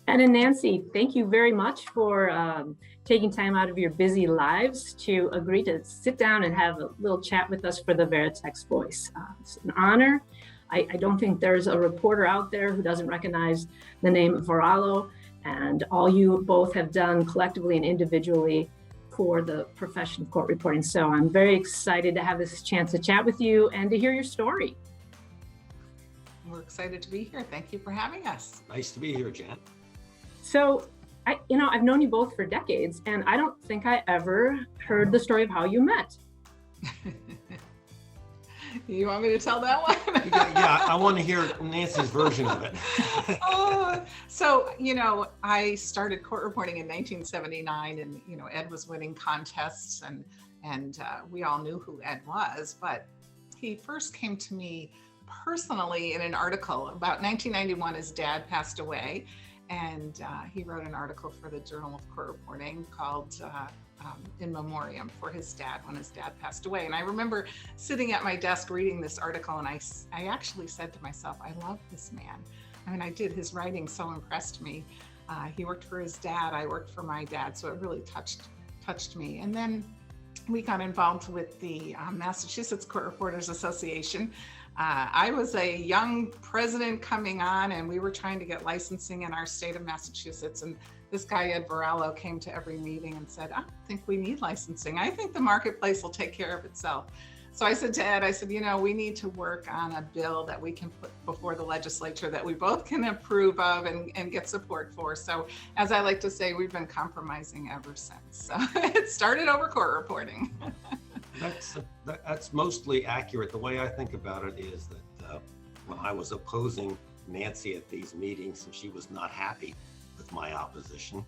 Ed and Nancy, thank you very much for taking time out of your busy lives to agree to sit down and have a little chat with us for the Veritext Voice. It's an honor. I don't think there's a reporter out there who doesn't recognize the name Varallo, and all you both have done collectively and individually for the profession of court reporting. So I'm very excited to have this chance to chat with you and to hear your story. We're excited to be here. Thank you for having us. Nice to be here, Jan. So, I've known you both for decades, and I don't think I ever heard the story of how you met. You want me to tell that one? Yeah, I want to hear Nancy's version of it. I started court reporting in 1979, and Ed was winning contests, and we all knew who Ed was, but he first came to me personally in an article. About 1991, his dad passed away, and he wrote an article for the Journal of Court Reporting called In Memoriam for his dad when his dad passed away. And I remember sitting at my desk reading this article, and I actually said to myself, I love this man. I mean, I did. His writing so impressed me. He worked for his dad. I worked for my dad. So it really touched me. And then we got involved with the Massachusetts Court Reporters Association. I was a young president coming on, and we were trying to get licensing in our state of Massachusetts. And this guy, Ed Varallo, came to every meeting and said, I don't think we need licensing. I think the marketplace will take care of itself. So I said to Ed, we need to work on a bill that we can put before the legislature that we both can approve of and get support for. So as I like to say, we've been compromising ever since. So it started over court reporting. That's mostly accurate. The way I think about it is that when I was opposing Nancy at these meetings and she was not happy with my opposition,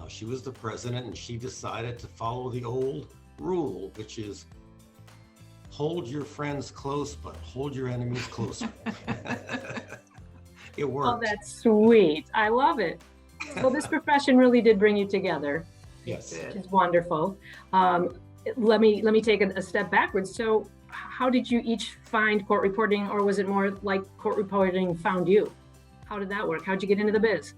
she was the president and she decided to follow the old rule, which is hold your friends close, but hold your enemies closer. It worked. Oh, that's sweet. I love it. Well, this profession really did bring you together. Yes. Which is wonderful. Let me take a step backwards. So how did you each find court reporting, or was it more like court reporting found you? How did that work? How'd you get into the biz?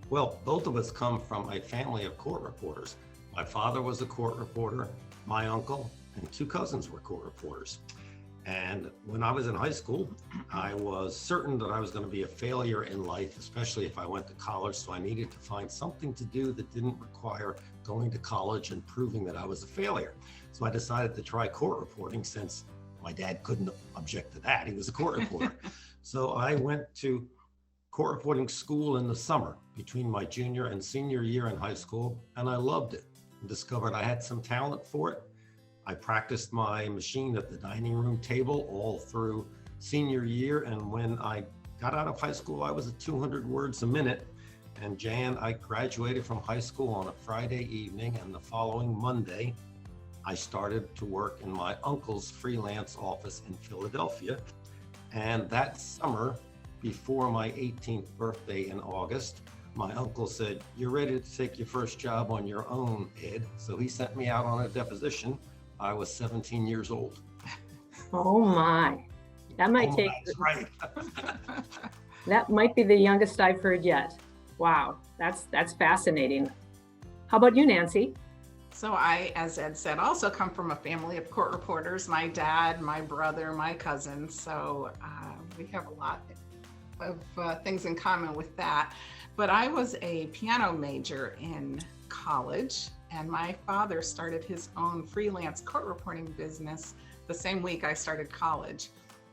Well, both of us come from a family of court reporters. My father was a court reporter, my uncle and two cousins were court reporters. And when I was in high school, I was certain that I was going to be a failure in life, especially if I went to college. So I needed to find something to do that didn't require going to college and proving that I was a failure. So I decided to try court reporting since my dad couldn't object to that. He was a court reporter. So I went to court reporting school in the summer between my junior and senior year in high school, and I loved it and discovered I had some talent for it. I practiced my machine at the dining room table all through senior year, and when I got out of high school, I was at 200 words a minute. And Jan, I graduated from high school on a Friday evening, and the following Monday, I started to work in my uncle's freelance office in Philadelphia. And that summer, before my 18th birthday in August, my uncle said, "You're ready to take your first job on your own, Ed." So he sent me out on a deposition. I was 17 years old. Oh my, that might take. That's right. That might be the youngest I've heard yet. Wow, that's fascinating. How about you, Nancy? So I, as Ed said, also come from a family of court reporters. My dad, my brother, my cousins. So we have a lot of things in common with that. But I was a piano major in college, and my father started his own freelance court reporting business the same week I started college.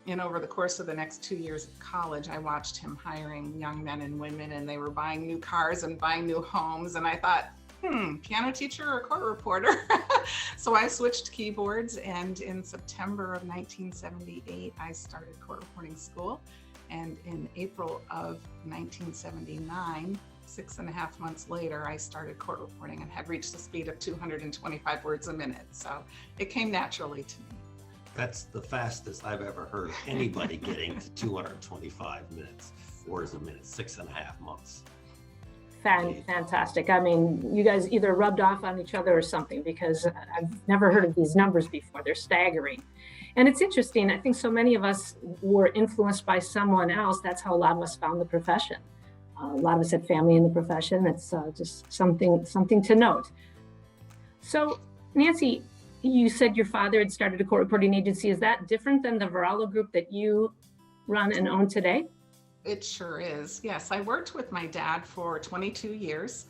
And over the course of the next 2 years of college, I watched him hiring young men and women, and they were buying new cars and buying new homes. And I thought, piano teacher or court reporter? So I switched keyboards, and in September of 1978, I started court reporting school. And in April of 1979, 6.5 months later, I started court reporting and had reached the speed of 225 words a minute. So it came naturally to me. That's the fastest I've ever heard anybody getting to 225 words a minute, 6.5 months. Fantastic. I mean, you guys either rubbed off on each other or something, because I've never heard of these numbers before. They're staggering. And it's interesting. I think so many of us were influenced by someone else. That's how a lot of us found the profession. A lot of us had family in the profession. It's just something to note. So, Nancy, you said your father had started a court reporting agency. Is that different than the Varallo group that you run and own today? It sure is. Yes, I worked with my dad for 22 years,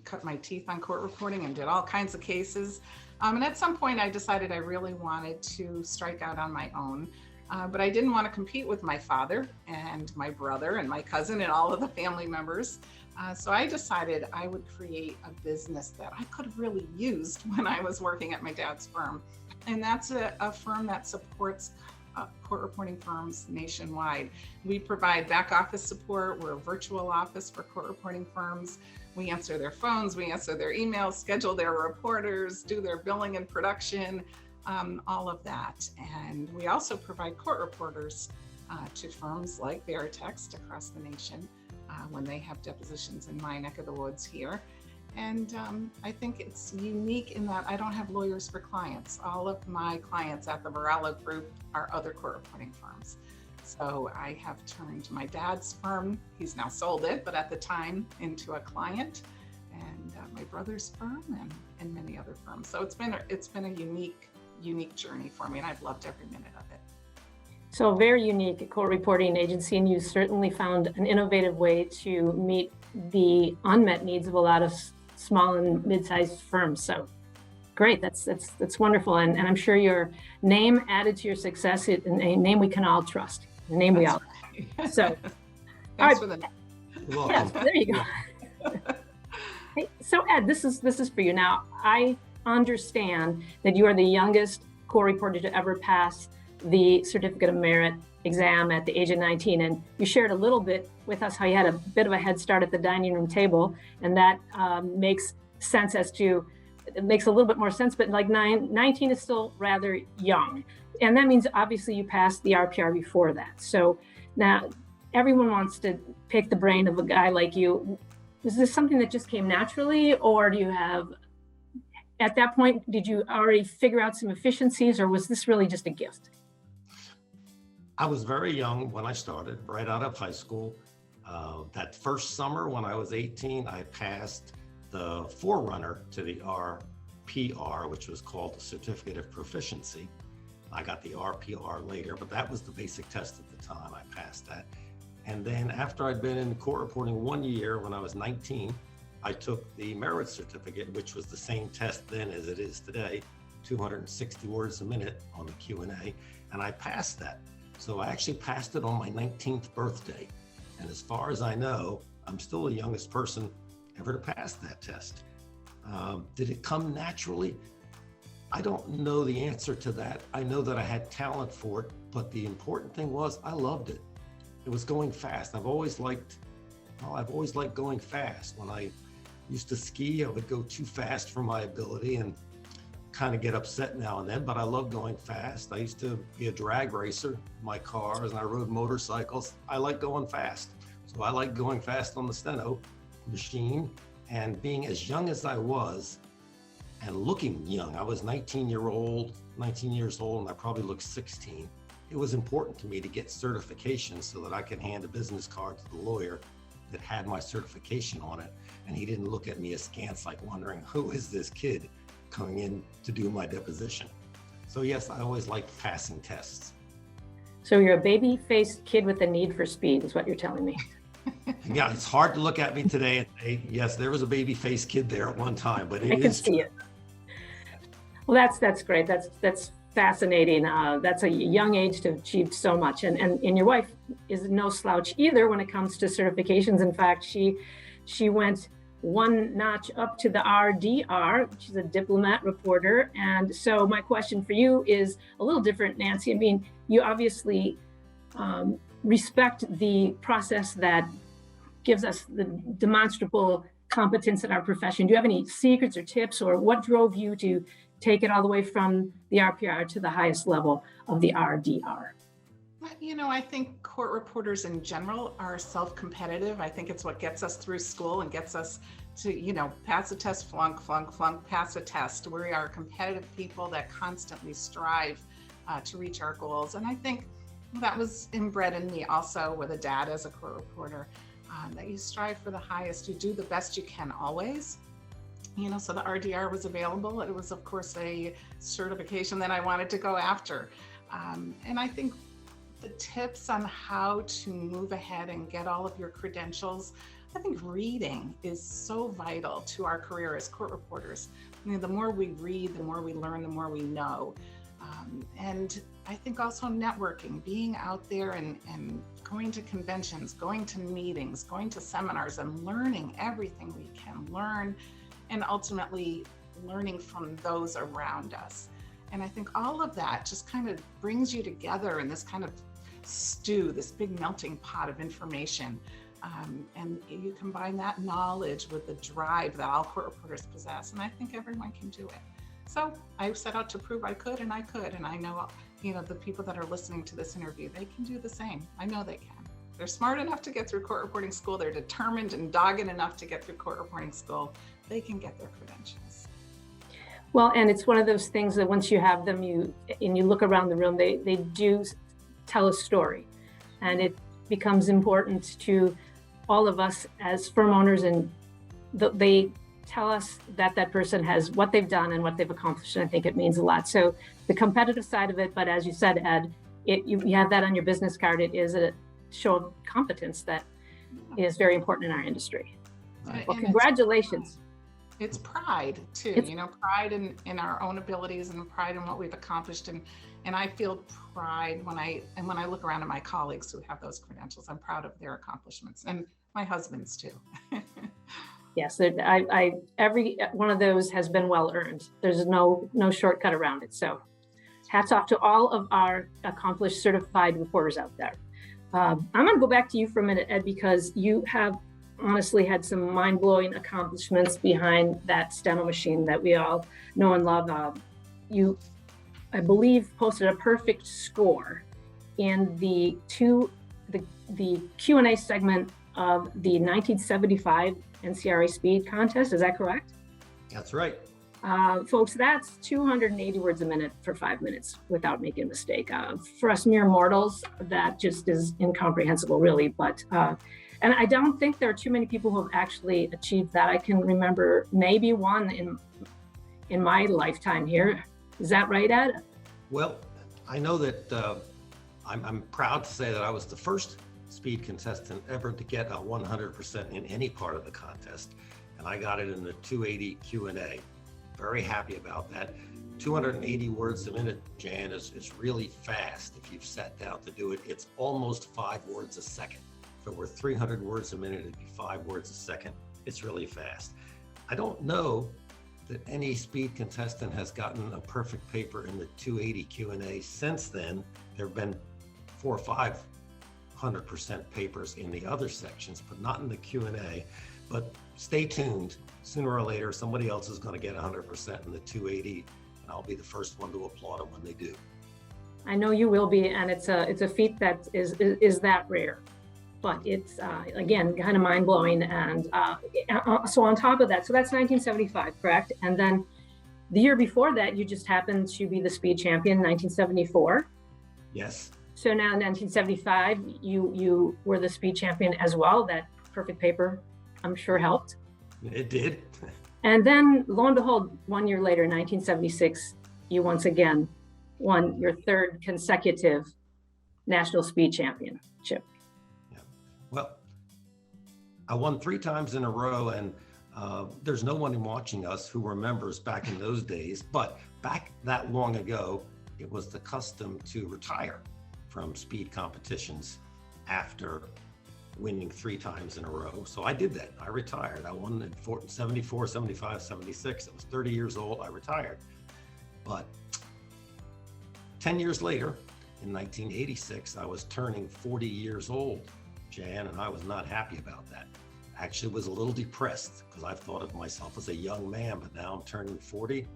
cut my teeth on court reporting and did all kinds of cases. And at some point I decided I really wanted to strike out on my own, but I didn't want to compete with my father and my brother and my cousin and all of the family members. So I decided I would create a business that I could have really used when I was working at my dad's firm. And that's a firm that supports court reporting firms nationwide. We provide back office support. We're a virtual office for court reporting firms. We answer their phones, we answer their emails, schedule their reporters, do their billing and production, all of that. And we also provide court reporters to firms like Veritext across the nation when they have depositions in my neck of the woods here. And I think it's unique in that I don't have lawyers for clients. All of my clients at the Varallo Group are other court reporting firms. So I have turned my dad's firm, he's now sold it, but at the time into a client, and my brother's firm and many other firms. So it's been a unique journey for me, and I've loved every minute of it. So very unique court reporting agency, and you certainly found an innovative way to meet the unmet needs of a lot of small and mid-sized firms. So great, that's wonderful. And I'm sure your name added to your success, a name we can all trust, a name we all right. So thanks for the yes, there you go. Hey, so Ed, this is for you. Now, I understand that you are the youngest court reporter to ever pass the Certificate of Merit exam at the age of 19, and you shared a little bit with us how you had a bit of a head start at the dining room table, and that makes a little bit more sense, but like 19 is still rather young, and that means obviously you passed the RPR before that. So now everyone wants to pick the brain of a guy like you. Was this something that just came naturally, or do you have, at that point, did you already figure out some efficiencies, or was this really just a gift? I was very young when I started, right out of high school. That first summer when I was 18, I passed the forerunner to the RPR, which was called the Certificate of Proficiency. I got the RPR later, but that was the basic test at the time. I passed that. And then after I'd been in court reporting 1 year, when I was 19, I took the merit certificate, which was the same test then as it is today, 260 words a minute on the Q&A, and I passed that. So I actually passed it on my 19th birthday. And as far as I know, I'm still the youngest person ever to pass that test. Did it come naturally? I don't know the answer to that. I know that I had talent for it, but the important thing was I loved it. It was going fast. I've always liked going fast. When I used to ski, I would go too fast for my ability and kind of get upset now and then, but I love going fast. I used to be a drag racer in my cars, and I rode motorcycles. I like going fast. So I like going fast on the Steno machine, and being as young as I was and looking young. I was 19 years old, and I probably looked 16. It was important to me to get certification so that I could hand a business card to the lawyer that had my certification on it, and he didn't look at me askance, like wondering, who is this kid coming in to do my deposition? So yes, I always liked passing tests. So you're a baby-faced kid with a need for speed, is what you're telling me. Yeah, it's hard to look at me today and say, yes, there was a baby-faced kid there at one time, but I can see it. Well, that's great. That's fascinating. That's a young age to achieve so much. And your wife is no slouch either when it comes to certifications. In fact, she went one notch up to the RDR. She's a diplomat reporter. And so my question for you is a little different, Nancy. I mean, you obviously respect the process that gives us the demonstrable competence in our profession. Do you have any secrets or tips, or what drove you to take it all the way from the RPR to the highest level of the RDR? You know, I think court reporters in general are self-competitive. I think it's what gets us through school and gets us to, you know, pass a test, flunk, flunk, flunk, pass a test. We are competitive people that constantly strive to reach our goals. And I think that was inbred in me also with a dad as a court reporter. that you strive for the highest, you do the best you can always. So the RDR was available. It was, of course, a certification that I wanted to go after. And I think the tips on how to move ahead and get all of your credentials, I think reading is so vital to our career as court reporters. The more we read, the more we learn, the more we know. And I think also networking, being out there and going to conventions, going to meetings, going to seminars, and learning everything we can learn, and ultimately learning from those around us. And I think all of that just kind of brings you together in this kind of stew, this big melting pot of information. And you combine that knowledge with the drive that all court reporters possess, and I think everyone can do it. So I set out to prove I could, and I know, the people that are listening to this interview, they can do the same. I know they can. They're smart enough to get through court reporting school. They're determined and dogged enough to get through court reporting school. They can get their credentials. Well, and it's one of those things that once you have them, you look around the room, they do tell a story, and it becomes important to all of us as firm owners, and they tell us that person has what they've done and what they've accomplished, and I think it means a lot. So the competitive side of it, but as you said, Ed, you have that on your business card. It is a show of competence that is very important in our industry. Well, congratulations. It's pride too, pride in our own abilities and pride in what we've accomplished. And I feel pride when I look around at my colleagues who have those credentials. I'm proud of their accomplishments, and my husband's too. Yes, every one of those has been well earned. There's no shortcut around it. So hats off to all of our accomplished certified reporters out there. I'm going to go back to you for a minute, Ed, because you have honestly had some mind-blowing accomplishments behind that Steno machine that we all know and love. You, I believe, posted a perfect score in the Q&A segment of the 1975 NCRA speed contest. Is that correct? That's right. Folks, that's 280 words a minute for 5 minutes without making a mistake. For us mere mortals, that just is incomprehensible, really. But and I don't think there are too many people who have actually achieved that. I can remember maybe one in my lifetime here. Is that right, Ed? Well, I know that I'm proud to say that I was the first speed contestant ever to get a 100% in any part of the contest, and I got it in the 280 Q&A. Very happy about that. 280 words a minute, Jan, is really fast. If you've sat down to do it, it's almost 5 words a second. If it were 300 words a minute, it'd be 5 words a second. It's really fast. I don't know that any speed contestant has gotten a perfect paper in the 280 Q&A since then. There have been 4 or 5 100% papers in the other sections, but not in the Q&A. But stay tuned. Sooner or later, somebody else is going to get 100% in the 280, and I'll be the first one to applaud them when they do. I know you will be, and it's a feat that is that rare. But it's, again, kind of mind-blowing. And so on top of that, so that's 1975, correct? And then the year before that, you just happened to be the speed champion, 1974. Yes. So now in 1975, you were the speed champion as well. That perfect paper, I'm sure, helped. It did. And then, lo and behold, 1 year later, 1976, you once again won your 3rd consecutive National Speed Championship. Yeah. Well, I won 3 times in a row, and there's no one watching us who remembers back in those days, but back that long ago, it was the custom to retire from speed competitions after winning 3 times in a row. So I did that. I retired. I won in 74, 75, 76. I was 30 years old. I retired. But 10 years later, in 1986, I was turning 40 years old, Jan, and I was not happy about that. Actually was a little depressed because I've thought of myself as a young man, but now I'm turning 40.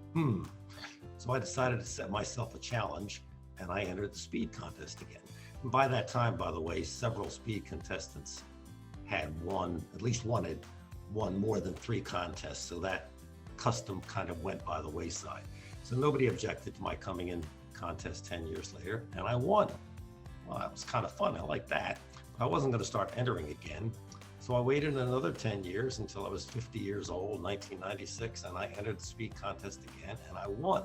So I decided to set myself a challenge, and I entered the speed contest again. And by that time, by the way, several speed contestants had won, at least one had won more than 3 contests. So that custom kind of went by the wayside. So nobody objected to my coming in contest 10 years later, and I won. Well, that was kind of fun. I like that. But I wasn't going to start entering again. So So I waited another 10 years until I was 50 years old, 1996, and I entered the speed contest again, and I won.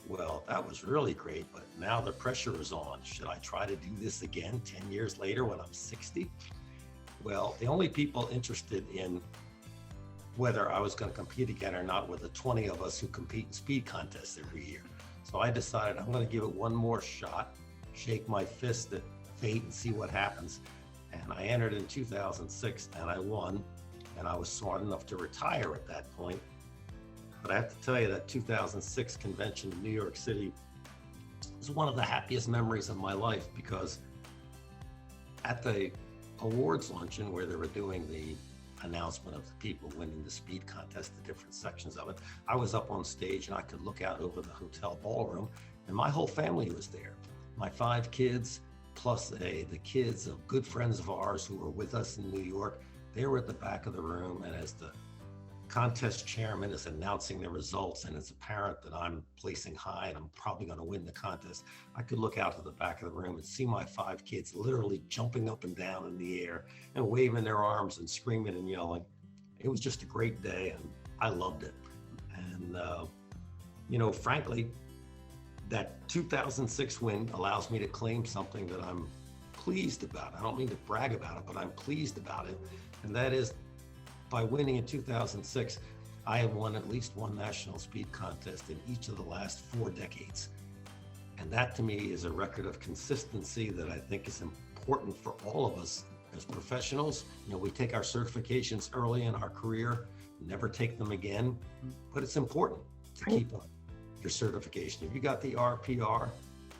Well, that was really great, but now the pressure is on. Should I try to do this again 10 years later when I'm 60? Well, the only people interested in whether I was going to compete again or not were the 20 of us who compete in speed contests every year. So I decided I'm going to give it one more shot, shake my fist at fate and see what happens. And I entered in 2006 and I won, and I was smart enough to retire at that point. But I have to tell you that 2006 convention in New York City was one of the happiest memories of my life, because at the awards luncheon where they were doing the announcement of the people winning the speed contest, the different sections of it, I was up on stage and I could look out over the hotel ballroom, and my whole family was there. My 5 kids, plus the kids of good friends of ours who were with us in New York, they were at the back of the room. And as the contest chairman is announcing the results and it's apparent that I'm placing high and I'm probably going to win the contest, I could look out to the back of the room and see my 5 kids literally jumping up and down in the air and waving their arms and screaming and yelling. It was just a great day and I loved it. And, frankly, that 2006 win allows me to claim something that I'm pleased about. I don't mean to brag about it, but I'm pleased about it. And that is, by winning in 2006, I have won at least one national speed contest in each of the last 4 decades. And that to me is a record of consistency that I think is important for all of us as professionals. We take our certifications early in our career, never take them again, but it's important to keep up your certification. If you got the RPR,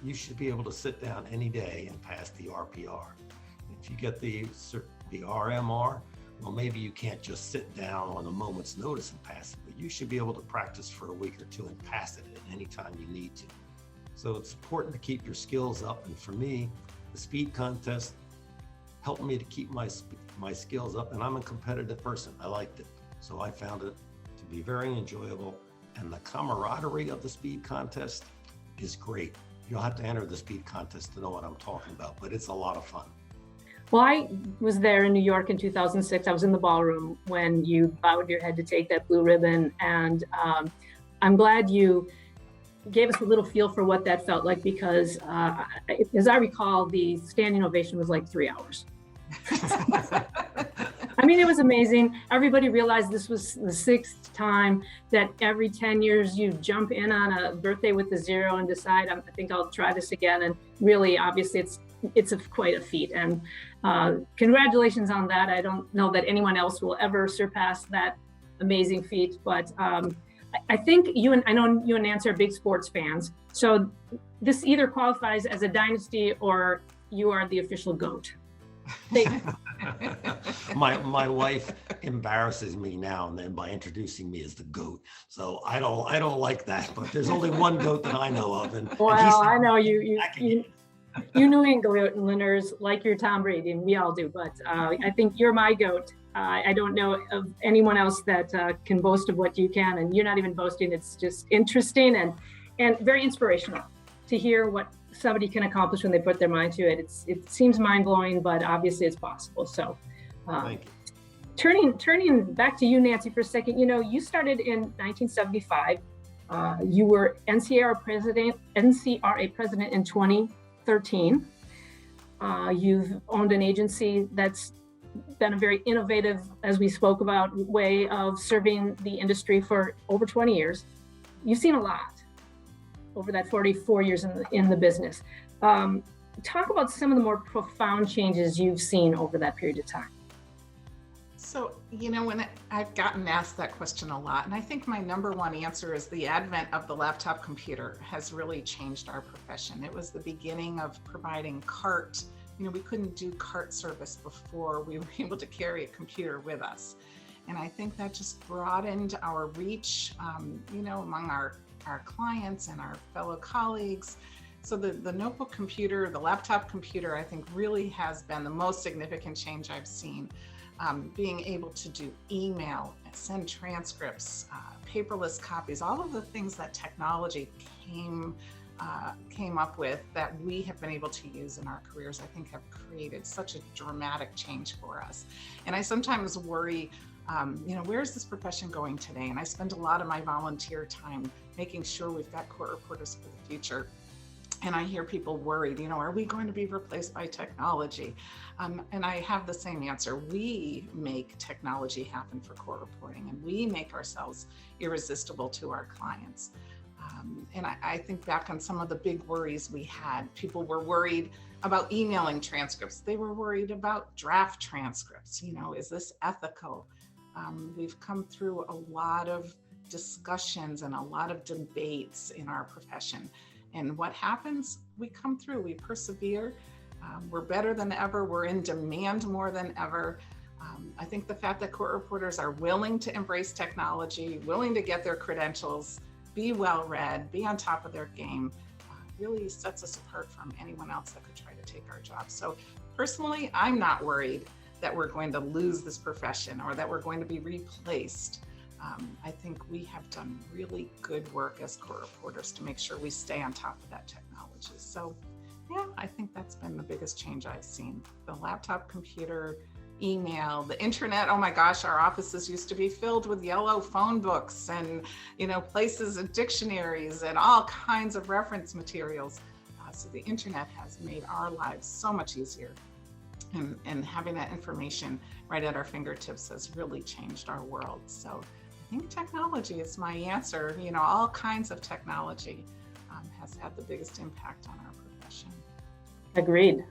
you should be able to sit down any day and pass the RPR. If you get the RMR, well, maybe you can't just sit down on a moment's notice and pass it, but you should be able to practice for a week or 2 and pass it at any time you need to. So it's important to keep your skills up. And for me, the speed contest helped me to keep my skills up, and I'm a competitive person. I liked it. So I found it to be very enjoyable. And the camaraderie of the speed contest is great. You'll have to enter the speed contest to know what I'm talking about, but it's a lot of fun. Well, I was there in New York in 2006. I was in the ballroom when you bowed your head to take that blue ribbon. And I'm glad you gave us a little feel for what that felt like, because as I recall, the standing ovation was like 3 hours. I mean, it was amazing. Everybody realized this was the 6th time that every 10 years you jump in on a birthday with a 0 and decide, I think I'll try this again. And really, obviously, it's quite a feet. And congratulations on that. I don't know that anyone else will ever surpass that amazing feat. But I think I know you and Nancy are big sports fans. So this either qualifies as a dynasty or you are the official GOAT. My wife embarrasses me now and then by introducing me as the GOAT. So I don't like that, but there's only one GOAT that I know of. Well, I know you New Englanders like your Tom Brady, and we all do, but I think you're my GOAT. I don't know of anyone else that can boast of what you can, and you're not even boasting. It's just interesting and very inspirational to hear what somebody can accomplish when they put their mind to it. It seems mind-blowing, but obviously it's possible. So thank you. Turning back to you, Nancy, for a second, you started in 1975. You were NCRA president in 2013. You've owned an agency that's been a very innovative, as we spoke about, way of serving the industry for over 20 years. You've seen a lot over that 44 years in the business. Talk about some of the more profound changes you've seen over that period of time. So, when I've gotten asked that question a lot, and I think my number one answer is the advent of the laptop computer has really changed our profession. It was the beginning of providing cart. We couldn't do cart service before we were able to carry a computer with us. And I think that just broadened our reach, among our clients and our fellow colleagues. So the notebook computer, the laptop computer, I think really has been the most significant change I've seen. Being able to do email, send transcripts, paperless copies, all of the things that technology came came up with that we have been able to use in our careers, I think have created such a dramatic change for us. And I sometimes worry, where's this profession going today? And I spend a lot of my volunteer time making sure we've got court reporters for the future. And I hear people worried, are we going to be replaced by technology? And I have the same answer. We make technology happen for court reporting, and we make ourselves irresistible to our clients. And I think back on some of the big worries we had. People were worried about emailing transcripts. They were worried about draft transcripts. Is this ethical? We've come through a lot of discussions and a lot of debates in our profession. And what happens? We come through, we persevere. We're better than ever. We're in demand more than ever. I think the fact that court reporters are willing to embrace technology, willing to get their credentials, be well-read, be on top of their game, really sets us apart from anyone else that could try to take our job. So personally, I'm not worried that we're going to lose this profession or that we're going to be replaced. I think we have done really good work as court reporters to make sure we stay on top of that technology. So yeah, I think that's been the biggest change I've seen. The laptop, computer, email, the internet. Oh my gosh, our offices used to be filled with yellow phone books and, places and dictionaries and all kinds of reference materials. So the internet has made our lives so much easier. And having that information right at our fingertips has really changed our world. So I think technology is my answer. All kinds of technology has had the biggest impact on our profession. Agreed.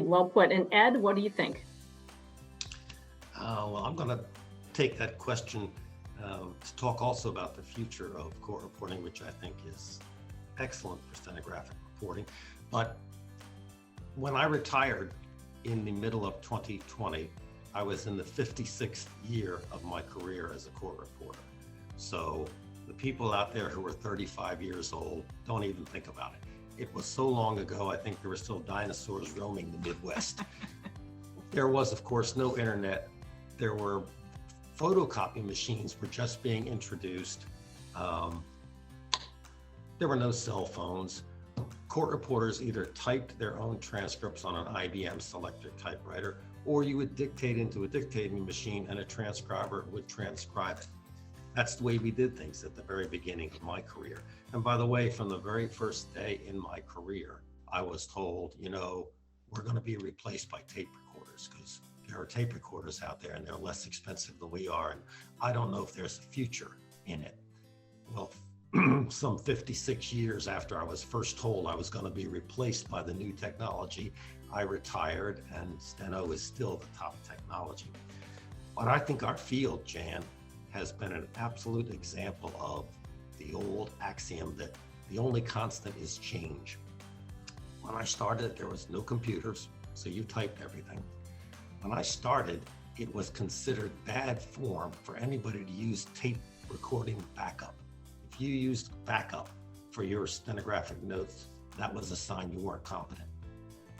Well put. And Ed, what do you think? Well, I'm going to take that question to talk also about the future of court reporting, which I think is excellent for stenographic reporting. But when I retired in the middle of 2020, I was in the 56th year of my career as a court reporter. So the people out there who are 35 years old, don't even think about it. It was so long ago, I think there were still dinosaurs roaming the Midwest. There was, of course, no internet. There were photocopy machines were just being introduced. There were no cell phones. Court reporters either typed their own transcripts on an IBM Selector typewriter, or you would dictate into a dictating machine and a transcriber would transcribe it. That's the way we did things at the very beginning of my career. And by the way, from the very first day in my career, I was told, we're going to be replaced by tape recorders because there are tape recorders out there and they're less expensive than we are. And I don't know if there's a future in it. Well, some 56 years after I was first told I was going to be replaced by the new technology, I retired, and Steno is still the top technology. But I think our field, Jan, has been an absolute example of the old axiom that the only constant is change. When I started, there was no computers, so you typed everything. When I started, it was considered bad form for anybody to use tape recording backup. If you used backup for your stenographic notes, that was a sign you weren't competent.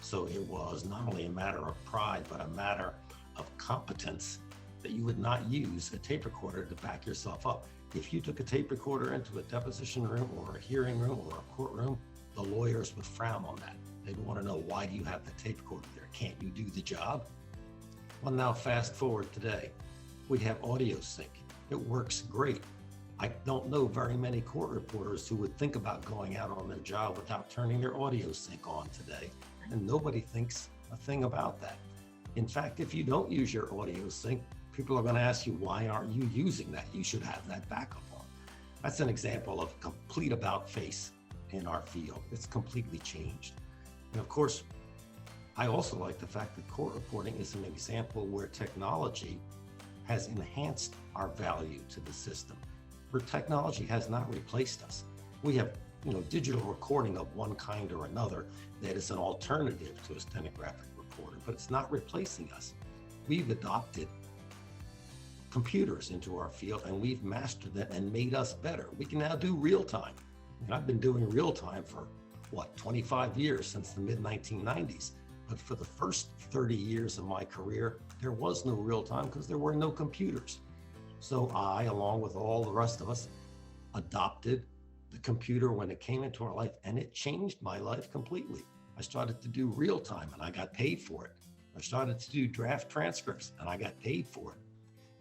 So it was not only a matter of pride, but a matter of competence that you would not use a tape recorder to back yourself up. If you took a tape recorder into a deposition room or a hearing room or a courtroom, the lawyers would frown on that. They'd want to know, why do you have the tape recorder there? Can't you do the job? Well, now fast forward today, we have audio sync. It works great. I don't know very many court reporters who would think about going out on their job without turning their audio sync on today. And nobody thinks a thing about that. In fact, if you don't use your audio sync, people are going to ask you, why aren't you using that? You should have that backup on. That's an example of complete about face in our field. It's completely changed. And of course, I also like the fact that court reporting is an example where technology has enhanced our value to the system. Where technology has not replaced us. We have, digital recording of one kind or another that is an alternative to a stenographic recorder, but it's not replacing us. We've adopted computers into our field and we've mastered it and made us better. We can now do real time. And I've been doing real time for 25 years, since the mid-1990s. But for the first 30 years of my career, there was no real time because there were no computers. So I, along with all the rest of us, adopted the computer when it came into our life, and it changed my life completely. I started to do real time and I got paid for it. I started to do draft transcripts and I got paid for it.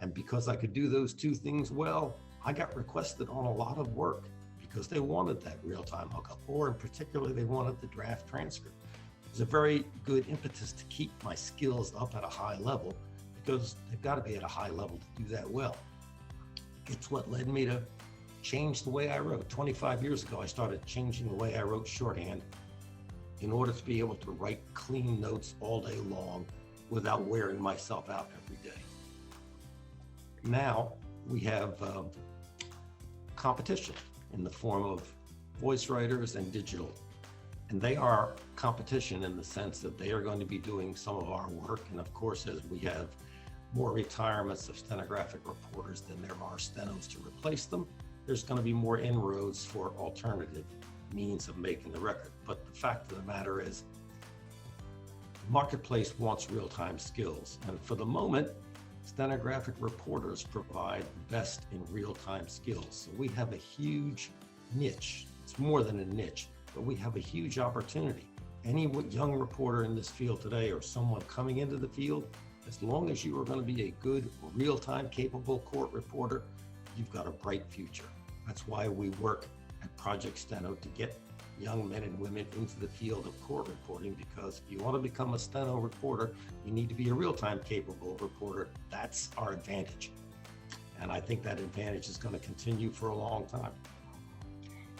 And because I could do those two things well, I got requested on a lot of work because they wanted that real-time hookup, or in particular, they wanted the draft transcript. It was a very good impetus to keep my skills up at a high level, because they've got to be at a high level to do that well. It's what led me to change the way I wrote. 25 years ago, I started changing the way I wrote shorthand in order to be able to write clean notes all day long without wearing myself out every day. Now we have competition in the form of voice writers and digital. And they are competition in the sense that they are going to be doing some of our work. And of course, as we have more retirements of stenographic reporters than there are stenos to replace them, there's going to be more inroads for alternative means of making the record. But the fact of the matter is, the marketplace wants real-time skills. And for the moment, stenographic reporters provide the best in real-time skills. So we have a huge niche. It's more than a niche, but we have a huge opportunity. Any young reporter in this field today, or someone coming into the field, as long as you are going to be a good real-time capable court reporter, you've got a bright future. That's why we work at Project Steno to get young men and women into the field of court reporting, because if you want to become a Steno reporter, you need to be a real-time capable reporter. That's our advantage. And I think that advantage is going to continue for a long time.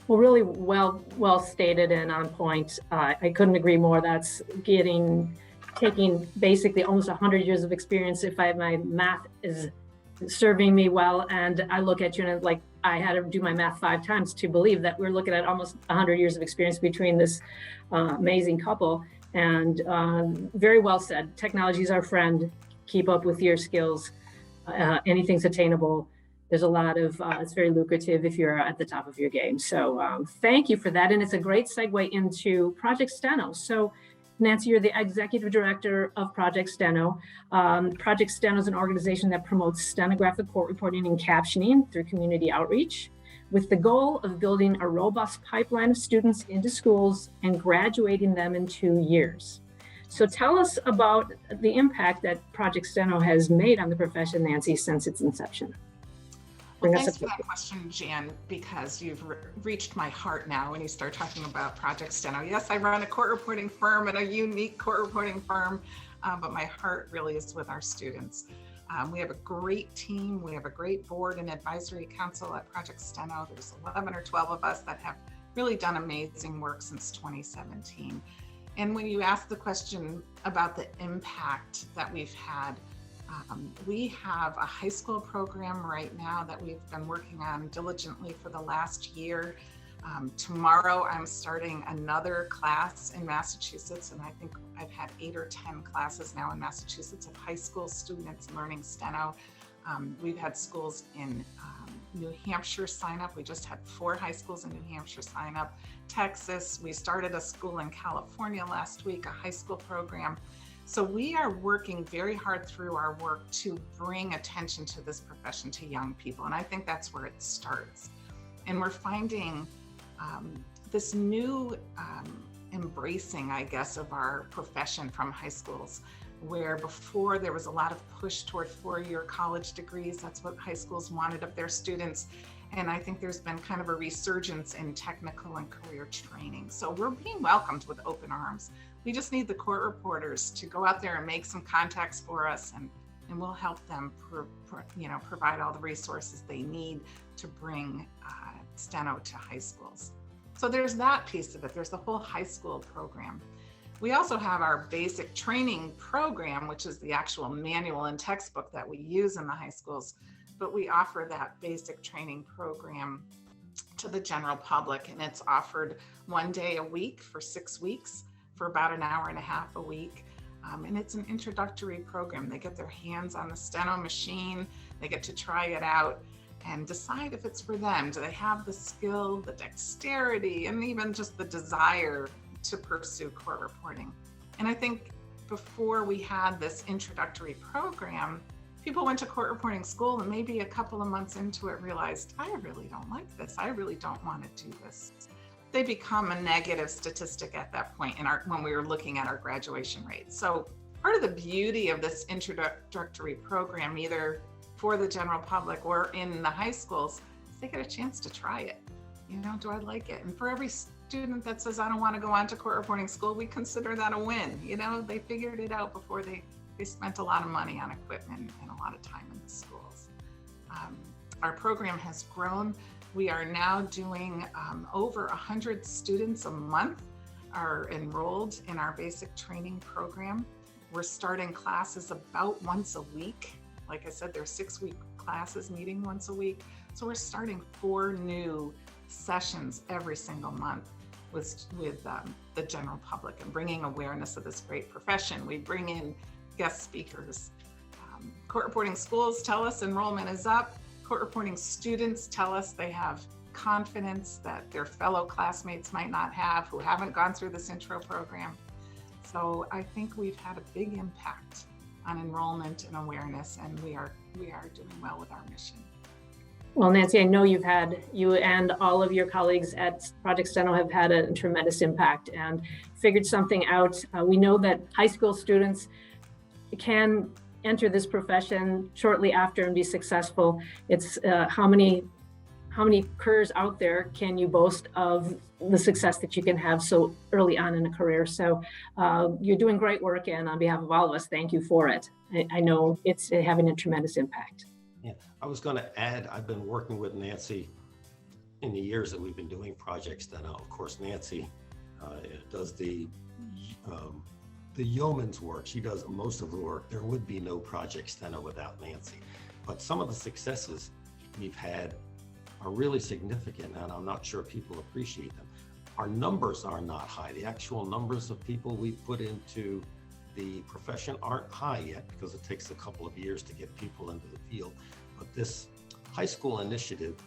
Well, really well stated and on point. I couldn't agree more. That's taking basically almost 100 years of experience. If my math is serving me well, and I look at you and like I had to do my math 5 times to believe that we're looking at almost 100 years of experience between this amazing couple. And very well said. Technology is our friend. Keep up with your skills. Anything's attainable. There's a lot of, it's very lucrative if you're at the top of your game. So thank you for that. And it's a great segue into Project Steno. So Nancy, you're the executive director of Project Steno. Project Steno is an organization that promotes stenographic court reporting and captioning through community outreach, with the goal of building a robust pipeline of students into schools and graduating them in 2 years. So tell us about the impact that Project Steno has made on the profession, Nancy, since its inception. Well, thanks for that question, Jan, because you've reached my heart now when you start talking about Project Steno. Yes, I run a court reporting firm, and a unique court reporting firm, but my heart really is with our students. We have a great team. We have a great board and advisory council at Project Steno. There's 11 or 12 of us that have really done amazing work since 2017. And when you ask the question about the impact that we've had, we have a high school program right now that we've been working on diligently for the last year. Tomorrow I'm starting another class in Massachusetts, and I think I've had 8 or 10 classes now in Massachusetts of high school students learning Steno. We've had schools in New Hampshire sign up. We just had 4 high schools in New Hampshire sign up. Texas, we started a school in California last week, a high school program. So we are working very hard through our work to bring attention to this profession to young people. And I think that's where it starts. And we're finding this new embracing, I guess, of our profession from high schools, where before there was a lot of push toward 4-year college degrees. That's what high schools wanted of their students. And I think there's been kind of a resurgence in technical and career training. So we're being welcomed with open arms. We just need the court reporters to go out there and make some contacts for us, and we'll help them provide all the resources they need to bring Steno to high schools. So there's that piece of it. There's the whole high school program. We also have our basic training program, which is the actual manual and textbook that we use in the high schools, but we offer that basic training program to the general public, and it's offered 1 day a week for 6 weeks for about an hour and a half a week. And it's an introductory program. They get their hands on the Steno machine, they get to try it out and decide if it's for them. Do they have the skill, the dexterity, and even just the desire to pursue court reporting? And I think before we had this introductory program, people went to court reporting school and maybe a couple of months into it realized, I really don't like this. I really don't want to do this. They become a negative statistic at that point when we were looking at our graduation rates. So part of the beauty of this introductory program, either for the general public or in the high schools, is they get a chance to try it. Do I like it? And for every student that says, I don't want to go on to court reporting school, we consider that a win. They figured it out before they spent a lot of money on equipment and a lot of time in the schools. Our program has grown. We are now doing over 100 students a month are enrolled in our basic training program. We're starting classes about once a week. Like I said, there's 6-week classes meeting once a week. So we're starting 4 new sessions every single month with the general public and bringing awareness of this great profession. We bring in guest speakers. Court reporting schools tell us enrollment is up. Court reporting students tell us they have confidence that their fellow classmates might not have who haven't gone through this intro program. So I think we've had a big impact on enrollment and awareness, and we are doing well with our mission. Well, Nancy, I know you and all of your colleagues at Project Steno have had a tremendous impact and figured something out. We know that high school students can enter this profession shortly after and be successful. It's how many CRRs out there can you boast of the success that you can have so early on in a career? So you're doing great work, and on behalf of all of us, thank you for it. I know it's having a tremendous impact. Yeah, I was going to add, I've been working with Nancy in the years that we've been doing Project Steno. Of course, Nancy does the yeoman's work. She does most of the work. There would be no Project Steno without Nancy. But some of the successes we've had are really significant, and I'm not sure people appreciate them. Our numbers are not high. The actual numbers of people we put into the profession aren't high yet because it takes a couple of years to get people into the field. But this high school initiative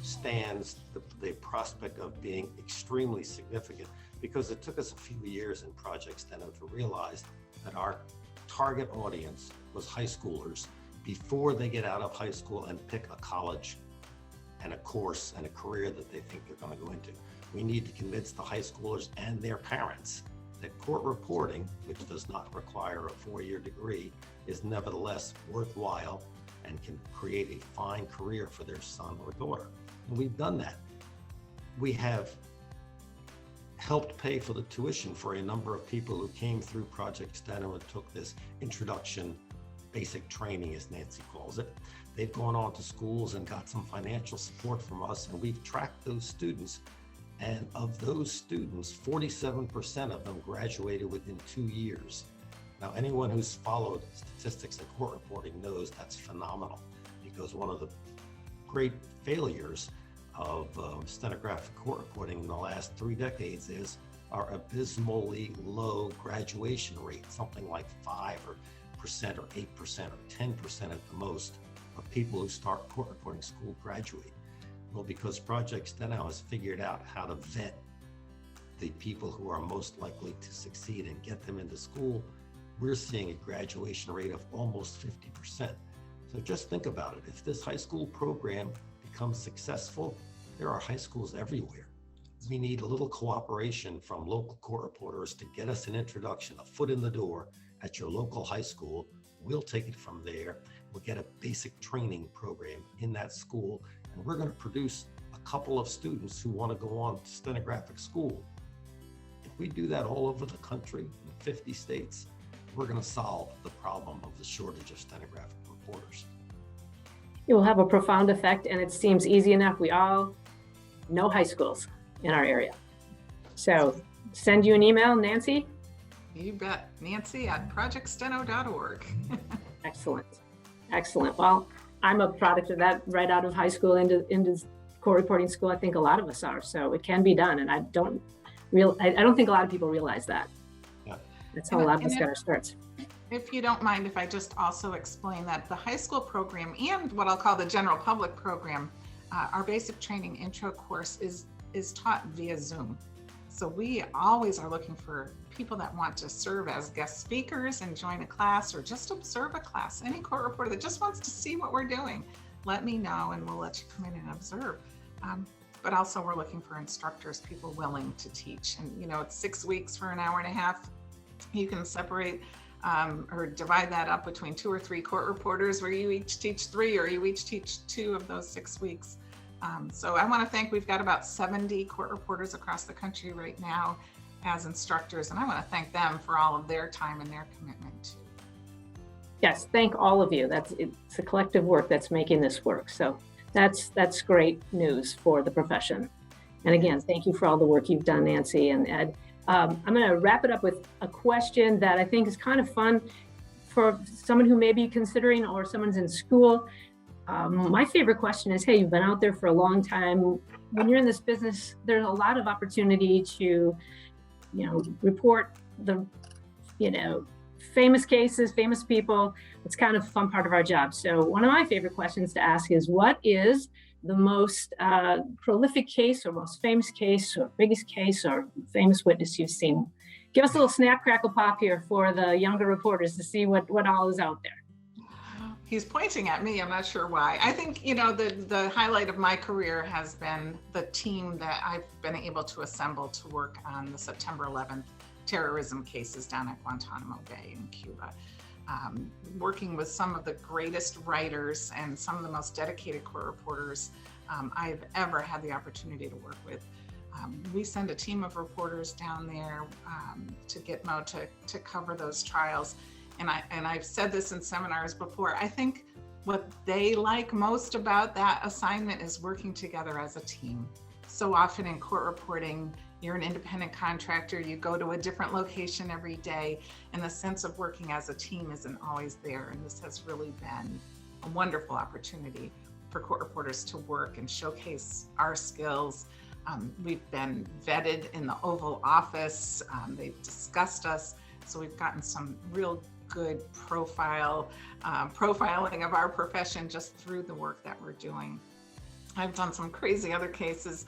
stands the prospect of being extremely significant because it took us a few years in Project Steno to realize that our target audience was high schoolers before they get out of high school and pick a college and a course and a career that they think they're going to go into. We need to convince the high schoolers and their parents that court reporting, which does not require a 4-year degree, is nevertheless worthwhile and can create a fine career for their son or daughter. And we've done that. We have helped pay for the tuition for a number of people who came through Project Steno and took this introduction basic training, as Nancy calls it. They've gone on to schools and got some financial support from us, and we've tracked those students. And of those students, 47% of them graduated within 2 years. Now, anyone who's followed statistics and court reporting knows that's phenomenal, because one of the great failures of stenographic court reporting in the last 3 decades is our abysmally low graduation rate, something like 5% or 8% or 10% at the most of people who start court reporting school graduate. Well, because Project Steno has figured out how to vet the people who are most likely to succeed and get them into school, we're seeing a graduation rate of almost 50%. So just think about it. If this high school program becomes successful, there are high schools everywhere. We need a little cooperation from local court reporters to get us an introduction, a foot in the door at your local high school. We'll take it from there. We'll get a basic training program in that school, and we're going to produce a couple of students who want to go on to stenographic school. If we do that all over the country, in 50 states, we're going to solve the problem of the shortage of stenographic reporters. It will have a profound effect, and it seems easy enough. We all know high schools in our area. So send you an email, Nancy? You bet. Nancy at projectsteno.org. Excellent. Excellent. Well, I'm a product of that right out of high school into court reporting school. I think a lot of us are. So it can be done. And I don't think a lot of people realize that. Yeah. That's how a lot of us got our starts. If you don't mind, if I just also explain that the high school program and what I'll call the general public program, our basic training intro course is taught via Zoom. So we always are looking for people that want to serve as guest speakers and join a class or just observe a class. Any court reporter that just wants to see what we're doing, let me know and we'll let you come in and observe. But also we're looking for instructors, people willing to teach. And you know, it's 6 weeks for an hour and a half. You can separate or divide that up between 2 or 3 court reporters where you each teach 3 or you each teach 2 of those 6 weeks. So I want to thank, we've got about 70 court reporters across the country right now as instructors, and I want to thank them for all of their time and their commitment too. Yes, thank all of you. It's a collective work that's making this work. So that's great news for the profession. And again, thank you for all the work you've done, Nancy and Ed. I'm going to wrap it up with a question that I think is kind of fun for someone who may be considering or someone's in school. My favorite question is, hey, you've been out there for a long time. When you're in this business, there's a lot of opportunity to, report the, famous cases, famous people. It's kind of a fun part of our job. So one of my favorite questions to ask is, what is the most prolific case or most famous case or biggest case or famous witness you've seen? Give us a little snap, crackle, pop here for the younger reporters to see what all is out there. He's pointing at me. I'm not sure why. I think, the highlight of my career has been the team that I've been able to assemble to work on the September 11th terrorism cases down at Guantanamo Bay in Cuba. Working with some of the greatest writers and some of the most dedicated court reporters I've ever had the opportunity to work with. We send a team of reporters down there to Gitmo to cover those trials. And I've said this in seminars before, I think what they like most about that assignment is working together as a team. So often in court reporting, you're an independent contractor, you go to a different location every day, and the sense of working as a team isn't always there. And this has really been a wonderful opportunity for court reporters to work and showcase our skills. We've been vetted in the Oval Office. They've discussed us. So we've gotten some real good profiling of our profession just through the work that we're doing. I've done some crazy other cases.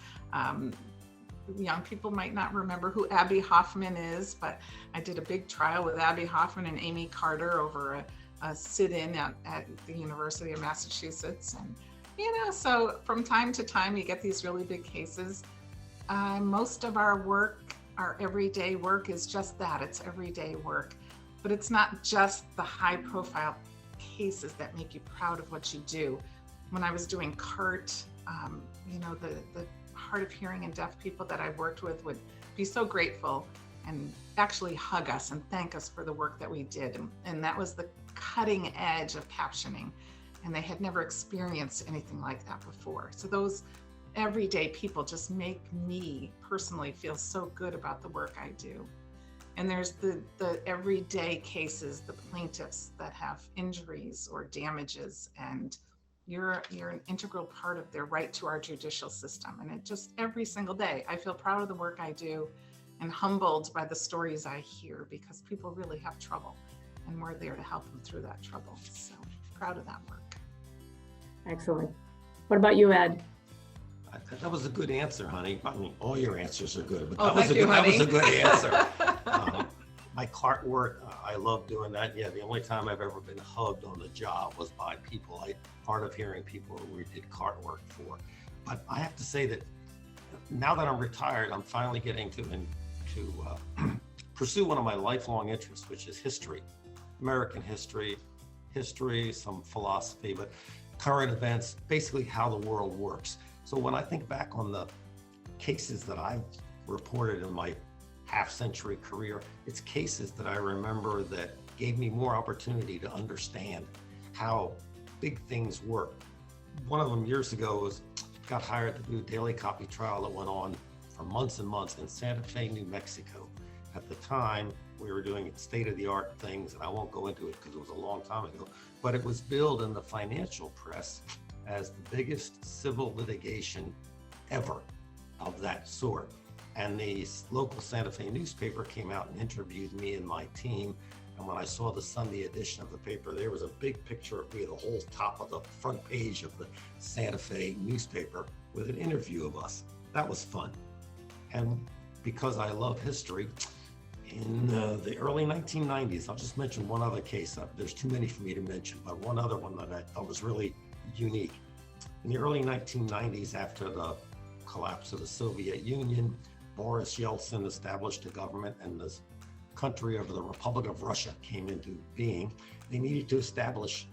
Young people might not remember who Abby Hoffman is, but I did a big trial with Abby Hoffman and Amy Carter over a sit-in at the University of Massachusetts. And, so from time to time, you get these really big cases. Most of our work, our everyday work is just that, it's everyday work. But it's not just the high profile cases that make you proud of what you do. When I was doing CART, the hard of hearing and deaf people that I worked with would be so grateful and actually hug us and thank us for the work that we did. And that was the cutting edge of captioning. And they had never experienced anything like that before. So those everyday people just make me personally feel so good about the work I do. And there's the everyday cases, the plaintiffs that have injuries or damages, and you're an integral part of their right to our judicial system. And it just every single day, I feel proud of the work I do and humbled by the stories I hear, because people really have trouble and we're there to help them through that trouble. So proud of that work. Excellent. What about you, Ed? That was a good answer, honey. I mean, all your answers are good, but that was a good answer. My CART work, I love doing that. Yeah, the only time I've ever been hugged on the job was by people, hard of hearing people who we did CART work for. But I have to say that now that I'm retired, I'm finally getting to pursue one of my lifelong interests, which is history, American history, some philosophy, but current events, basically how the world works. So when I think back on the cases that I've reported in my half-century career, it's cases that I remember that gave me more opportunity to understand how big things work. One of them years ago was, got hired to do a daily copy trial that went on for months and months in Santa Fe, New Mexico. At the time, we were doing state-of-the-art things, and I won't go into it because it was a long time ago, but it was billed in the financial press as the biggest civil litigation ever of that sort. And the local Santa Fe newspaper came out and interviewed me and my team. And when I saw the Sunday edition of the paper, there was a big picture of me, the whole top of the front page of the Santa Fe newspaper with an interview of us. That was fun. And because I love history. In the early 1990s, I'll just mention one other case. There's too many for me to mention, but one other one that I thought was really unique. In the early 1990s, after the collapse of the Soviet Union, Boris Yeltsin established a government, and the country of the Republic of Russia came into being. They needed to establish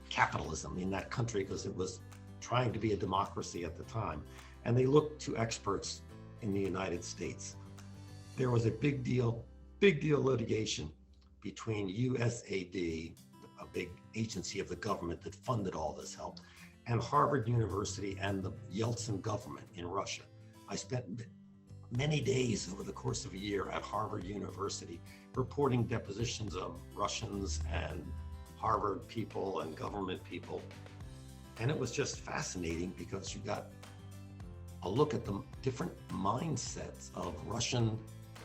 capitalism in that country because it was trying to be a democracy at the time. And they looked to experts in the United States. There was a big deal litigation between USAID, a big agency of the government that funded all this help, and Harvard University and the Yeltsin government in Russia. I spent many days over the course of a year at Harvard University reporting depositions of Russians and Harvard people and government people. And it was just fascinating because you got a look at the different mindsets of Russian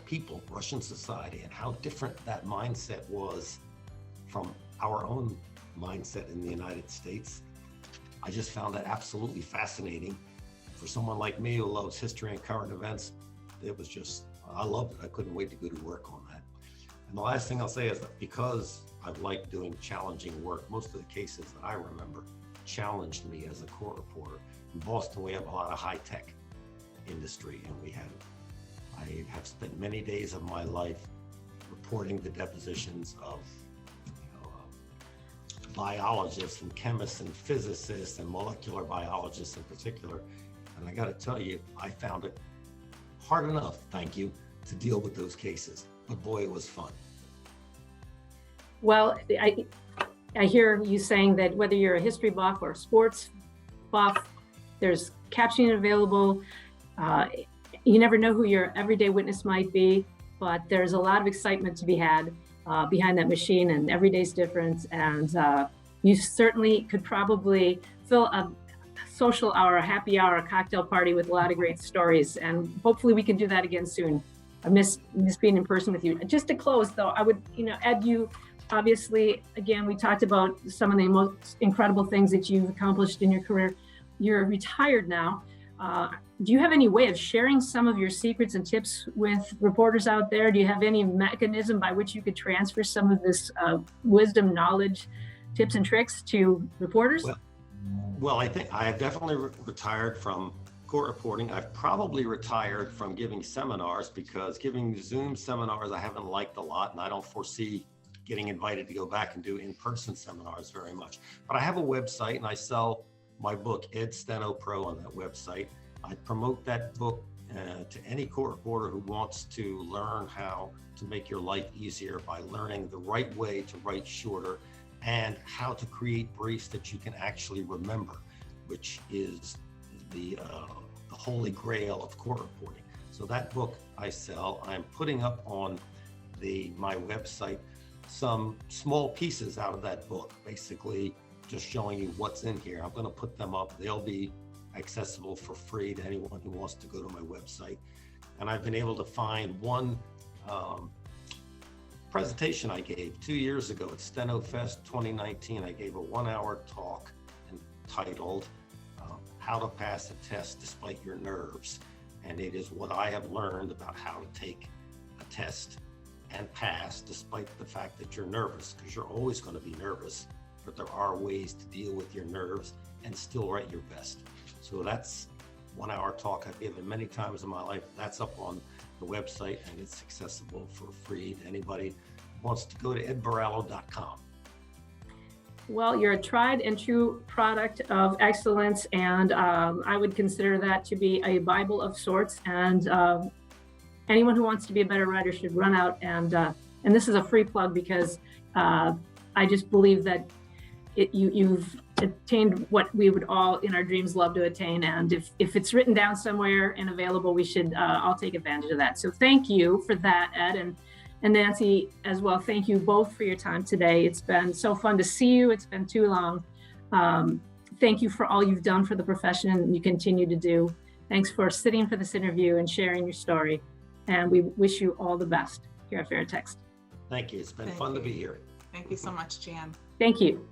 people, Russian society, and how different that mindset was from our own mindset in the United States. I just found that absolutely fascinating. For someone like me who loves history and current events, it was just, I loved it. I couldn't wait to go to work on that. And the last thing I'll say is that because I've liked doing challenging work, most of the cases that I remember challenged me as a court reporter. In Boston, we have a lot of high-tech industry, and I have spent many days of my life reporting the depositions of biologists and chemists and physicists and molecular biologists in particular. And I got to tell you, I found it hard enough, thank you, to deal with those cases. But boy, it was fun. Well, I hear you saying that whether you're a history buff or a sports buff, there's captioning available. You never know who your everyday witness might be, but there's a lot of excitement to be had behind that machine, and every day's different. And you certainly could probably fill a social hour, a happy hour, a cocktail party with a lot of great stories. And hopefully we can do that again soon. I miss being in person with you. Just to close though, I would, Ed, you obviously, again, we talked about some of the most incredible things that you've accomplished in your career. You're retired now. Do you have any way of sharing some of your secrets and tips with reporters out there? Do you have any mechanism by which you could transfer some of this wisdom, knowledge, tips and tricks to reporters? Well, I think I have definitely retired from court reporting. I've probably retired from giving seminars, because giving Zoom seminars I haven't liked a lot, and I don't foresee getting invited to go back and do in-person seminars very much. But I have a website, and I sell my book, Ed Steno Pro, on that website. I promote that book to any court reporter who wants to learn how to make your life easier by learning the right way to write shorter, and how to create briefs that you can actually remember, which is the holy grail of court reporting. So that book I sell. I'm putting up on my website some small pieces out of that book, basically just showing you what's in here. I'm going to put them up. They'll be accessible for free to anyone who wants to go to my website. And I've been able to find one presentation I gave 2 years ago at Steno Fest 2019. I gave a 1-hour talk entitled How to Pass a Test Despite Your Nerves. And it is what I have learned about how to take a test and pass despite the fact that you're nervous, because you're always going to be nervous, but there are ways to deal with your nerves and still write your best. So that's 1-hour talk I've given many times in my life. That's up on the website, and it's accessible for free to anybody who wants to go to edvarallo.com. Well, you're a tried and true product of excellence, and I would consider that to be a Bible of sorts. And anyone who wants to be a better writer should run out and this is a free plug, because I just believe that you've attained what we would all in our dreams love to attain. And if it's written down somewhere and available, we should all take advantage of that. So thank you for that, Ed, and Nancy as well. Thank you both for your time today. It's been so fun to see you. It's been too long. Thank you for all you've done for the profession and you continue to do. Thanks for sitting for this interview and sharing your story. And we wish you all the best here at Veritext. Thank you. It's been fun to be here. Thank you so much, Jan. Thank you.